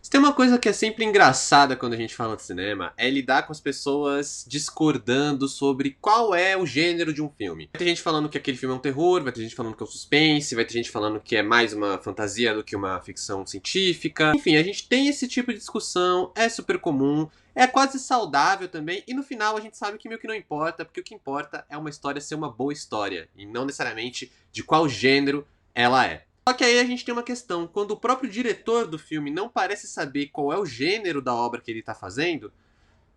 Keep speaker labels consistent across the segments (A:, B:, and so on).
A: Se tem uma coisa que é sempre engraçada quando a gente fala de cinema, é lidar com as pessoas discordando sobre qual é o gênero de um filme. Vai ter gente falando que aquele filme é um terror, vai ter gente falando que é um suspense, vai ter gente falando que é mais uma fantasia do que uma ficção científica. Enfim, a gente tem esse tipo de discussão, é super comum, é quase saudável também, e no final a gente sabe que meio que não importa, porque o que importa é uma história ser uma boa história, e não necessariamente de qual gênero ela é. Só que aí a gente tem uma questão, quando o próprio diretor do filme não parece saber qual é o gênero da obra que ele tá fazendo,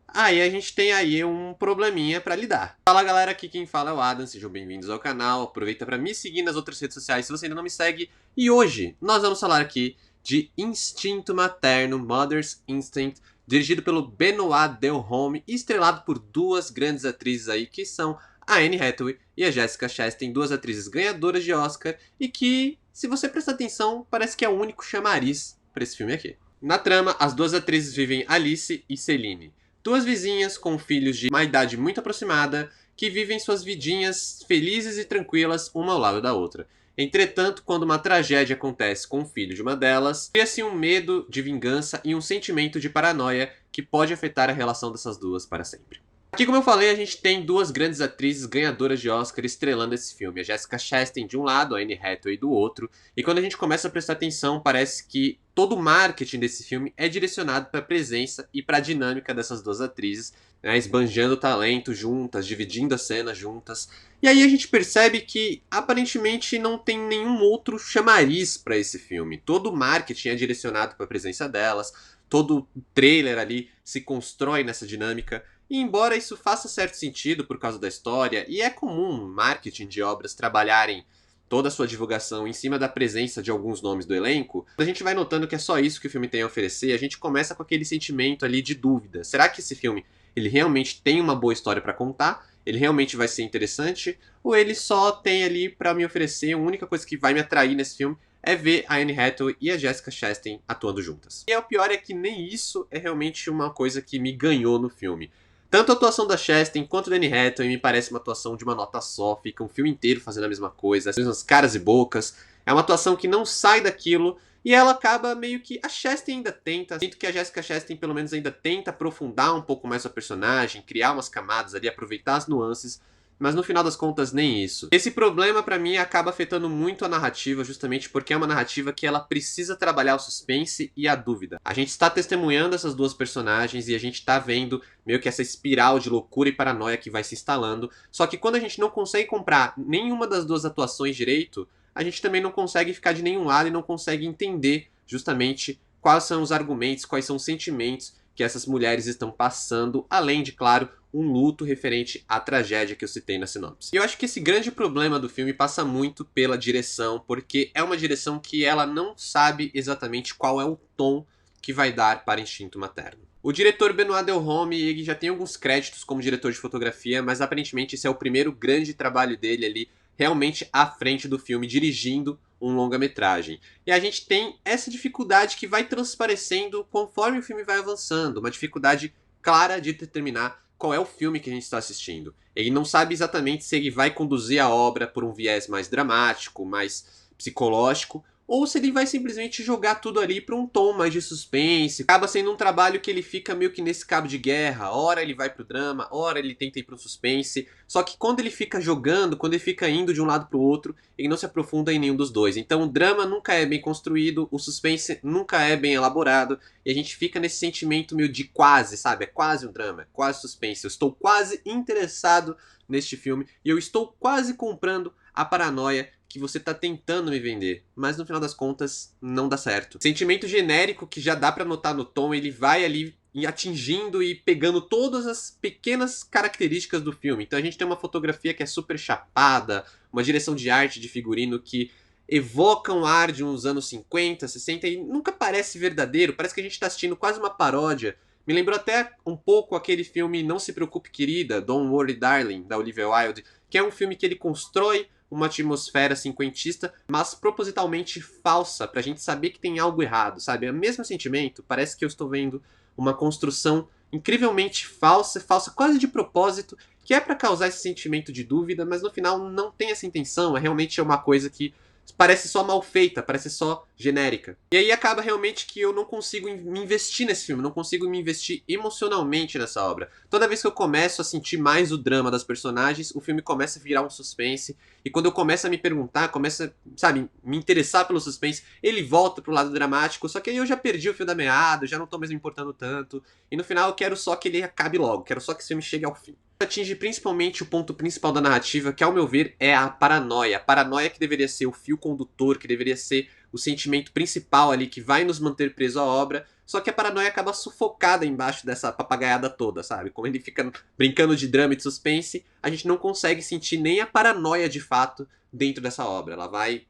A: aí a gente tem aí um probleminha pra lidar. Fala galera, aqui quem fala é o Adam, sejam bem-vindos ao canal, aproveita pra me seguir nas outras redes sociais se você ainda não me segue, e hoje nós vamos falar aqui de Instinto Materno, Mother's Instinct, dirigido pelo Benoit Delhomme e estrelado por duas grandes atrizes aí, que são a Anne Hathaway e a Jessica Chastain, duas atrizes ganhadoras de Oscar, e que, se você prestar atenção, parece que é o único chamariz para esse filme aqui. Na trama, as duas atrizes vivem Alice e Celine, duas vizinhas com filhos de uma idade muito aproximada, que vivem suas vidinhas felizes e tranquilas uma ao lado da outra. Entretanto, quando uma tragédia acontece com o filho de uma delas, cria-se um medo de vingança e um sentimento de paranoia que pode afetar a relação dessas duas para sempre. Aqui, como eu falei, a gente tem duas grandes atrizes ganhadoras de Oscar estrelando esse filme. A Jessica Chastain de um lado, a Anne Hathaway do outro. E quando a gente começa a prestar atenção, parece que todo o marketing desse filme é direcionado para a presença e para a dinâmica dessas duas atrizes, né, esbanjando talento juntas, dividindo a cena juntas. E aí a gente percebe que aparentemente não tem nenhum outro chamariz para esse filme. Todo o marketing é direcionado para a presença delas, todo o trailer ali se constrói nessa dinâmica. E embora isso faça certo sentido por causa da história, e é comum marketing de obras trabalharem toda a sua divulgação em cima da presença de alguns nomes do elenco, a gente vai notando que é só isso que o filme tem a oferecer, e a gente começa com aquele sentimento ali de dúvida. Será que esse filme ele realmente tem uma boa história para contar? Ele realmente vai ser interessante? Ou ele só tem ali para me oferecer, a única coisa que vai me atrair nesse filme é ver a Anne Hathaway e a Jessica Chastain atuando juntas. E o pior é que nem isso é realmente uma coisa que me ganhou no filme. Tanto a atuação da Chastain quanto da Anne Hathaway me parece uma atuação de uma nota só, fica um filme inteiro fazendo a mesma coisa, as mesmas caras e bocas. É uma atuação que não sai daquilo e ela acaba meio que... A Chastain ainda tenta, sinto que a Jessica Chastain pelo menos ainda tenta aprofundar um pouco mais sua personagem, criar umas camadas ali, aproveitar as nuances, mas no final das contas nem isso. Esse problema pra mim acaba afetando muito a narrativa, justamente porque é uma narrativa que ela precisa trabalhar o suspense e a dúvida. A gente está testemunhando essas duas personagens e a gente tá vendo meio que essa espiral de loucura e paranoia que vai se instalando, só que quando a gente não consegue comprar nenhuma das duas atuações direito, a gente também não consegue ficar de nenhum lado e não consegue entender justamente quais são os argumentos, quais são os sentimentos que essas mulheres estão passando, além de, claro, um luto referente à tragédia que eu citei na sinopse. E eu acho que esse grande problema do filme passa muito pela direção, porque é uma direção que ela não sabe exatamente qual é o tom que vai dar para Instinto Materno. O diretor Benoit Delhomme, ele já tem alguns créditos como diretor de fotografia, mas aparentemente esse é o primeiro grande trabalho dele ali, realmente à frente do filme, dirigindo um longa-metragem. E a gente tem essa dificuldade que vai transparecendo conforme o filme vai avançando, uma dificuldade clara de determinar qual é o filme que a gente está assistindo. Ele não sabe exatamente se ele vai conduzir a obra por um viés mais dramático, mais psicológico, ou se ele vai simplesmente jogar tudo ali para um tom mais de suspense. Acaba sendo um trabalho que ele fica meio que nesse cabo de guerra. Ora ele vai pro drama, ora ele tenta ir pro suspense. Só que quando ele fica jogando, quando ele fica indo de um lado pro outro, ele não se aprofunda em nenhum dos dois. Então o drama nunca é bem construído, o suspense nunca é bem elaborado, e a gente fica nesse sentimento meio de quase, sabe? É quase um drama, é quase suspense. Eu estou quase interessado neste filme e eu estou quase comprando a paranoia que você tá tentando me vender, mas no final das contas não dá certo. Sentimento genérico que já dá pra notar no tom, ele vai ali atingindo e pegando todas as pequenas características do filme. Então a gente tem uma fotografia que é super chapada, uma direção de arte de figurino que evoca um ar de uns anos 50, 60 e nunca parece verdadeiro, parece que a gente tá assistindo quase uma paródia. Me lembrou até um pouco aquele filme Não Se Preocupe Querida, Don't Worry Darling, da Olivia Wilde, que é um filme que ele constrói uma atmosfera cinquentista, mas propositalmente falsa, pra gente saber que tem algo errado, sabe? É o mesmo sentimento, parece que eu estou vendo uma construção incrivelmente falsa, falsa quase de propósito, que é pra causar esse sentimento de dúvida, mas no final não tem essa intenção, é realmente uma coisa que parece só mal feita, parece só genérica. E aí acaba realmente que eu não consigo me investir nesse filme, não consigo me investir emocionalmente nessa obra. Toda vez que eu começo a sentir mais o drama das personagens, o filme começa a virar um suspense. E quando eu começo a me perguntar, começa, sabe, me interessar pelo suspense, ele volta pro lado dramático, só que aí eu já perdi o fio da meada, já não tô mais me importando tanto. E no final eu quero só que ele acabe logo, quero só que esse filme chegue ao fim. Atinge principalmente o ponto principal da narrativa, que ao meu ver é a paranoia. A paranoia que deveria ser o fio condutor, que deveria ser o sentimento principal ali que vai nos manter preso à obra, só que a paranoia acaba sufocada embaixo dessa papagaiada toda, sabe? Como ele fica brincando de drama e de suspense, a gente não consegue sentir nem a paranoia de fato dentro dessa obra. Ela vai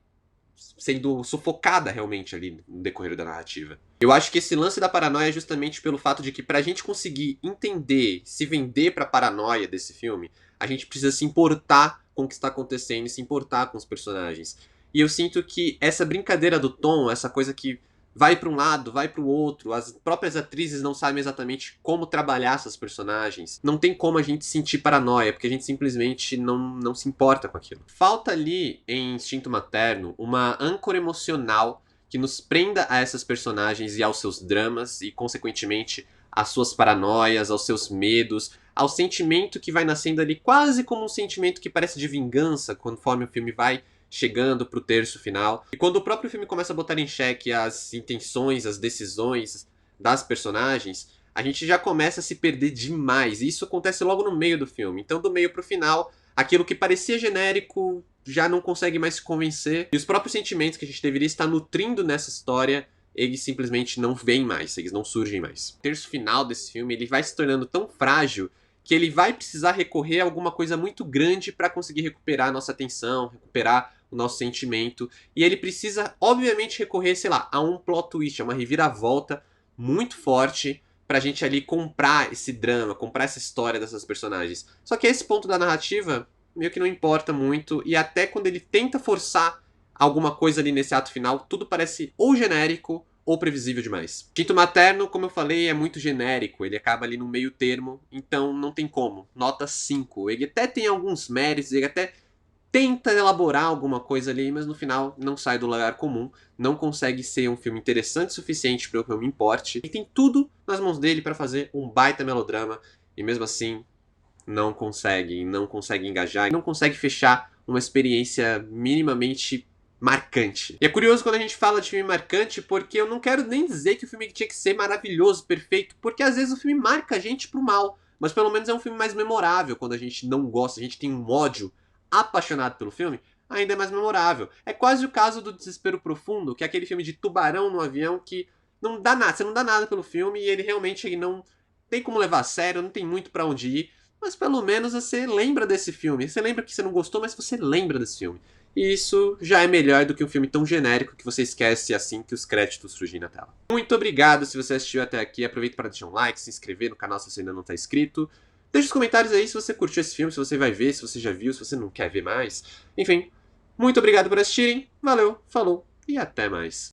A: sendo sufocada realmente ali no decorrer da narrativa. Eu acho que esse lance da paranoia é justamente pelo fato de que pra gente conseguir entender, se vender pra paranoia desse filme, a gente precisa se importar com o que está acontecendo e se importar com os personagens. E eu sinto que essa brincadeira do tom, essa coisa que vai pra um lado, vai pro outro, as próprias atrizes não sabem exatamente como trabalhar essas personagens. Não tem como a gente sentir paranoia, porque a gente simplesmente não se importa com aquilo. Falta ali, em Instinto Materno, uma âncora emocional que nos prenda a essas personagens e aos seus dramas e, consequentemente, às suas paranoias, aos seus medos, ao sentimento que vai nascendo ali quase como um sentimento que parece de vingança, conforme o filme vai chegando pro terço final. E quando o próprio filme começa a botar em xeque as intenções, as decisões das personagens, a gente já começa a se perder demais. E isso acontece logo no meio do filme. Então, do meio pro final, aquilo que parecia genérico já não consegue mais se convencer. E os próprios sentimentos que a gente deveria estar nutrindo nessa história, eles simplesmente não vêm mais, eles não surgem mais. O terço final desse filme, ele vai se tornando tão frágil que ele vai precisar recorrer a alguma coisa muito grande para conseguir recuperar a nossa atenção, recuperar o nosso sentimento. E ele precisa, obviamente, recorrer, sei lá, a um plot twist, a uma reviravolta muito forte pra gente ali comprar esse drama, comprar essa história dessas personagens. Só que esse ponto da narrativa meio que não importa muito, e até quando ele tenta forçar alguma coisa ali nesse ato final, tudo parece ou genérico ou previsível demais. Instinto Materno, como eu falei, é muito genérico, ele acaba ali no meio termo, então não tem como. Nota 5. Ele até tem alguns méritos, ele até tenta elaborar alguma coisa ali, mas no final não sai do lugar comum, não consegue ser um filme interessante o suficiente para que eu me importe. Ele tem tudo nas mãos dele para fazer um baita melodrama, e mesmo assim não consegue engajar, não consegue fechar uma experiência minimamente marcante. E é curioso quando a gente fala de filme marcante, porque eu não quero nem dizer que o filme tinha que ser maravilhoso, perfeito, porque às vezes o filme marca a gente pro mal, mas pelo menos é um filme mais memorável quando a gente não gosta, a gente tem um ódio apaixonado pelo filme, ainda é mais memorável. É quase o caso do Desespero Profundo, que é aquele filme de tubarão no avião que não dá nada, você não dá nada pelo filme e ele realmente não tem como levar a sério, não tem muito pra onde ir, mas pelo menos você lembra desse filme. Você lembra que você não gostou, mas você lembra desse filme. E isso já é melhor do que um filme tão genérico que você esquece assim que os créditos surgem na tela. Muito obrigado se você assistiu até aqui. Aproveita para deixar um like, se inscrever no canal se você ainda não está inscrito. Deixa os comentários aí se você curtiu esse filme, se você vai ver, se você já viu, se você não quer ver mais. Enfim, muito obrigado por assistirem. Valeu, falou e até mais.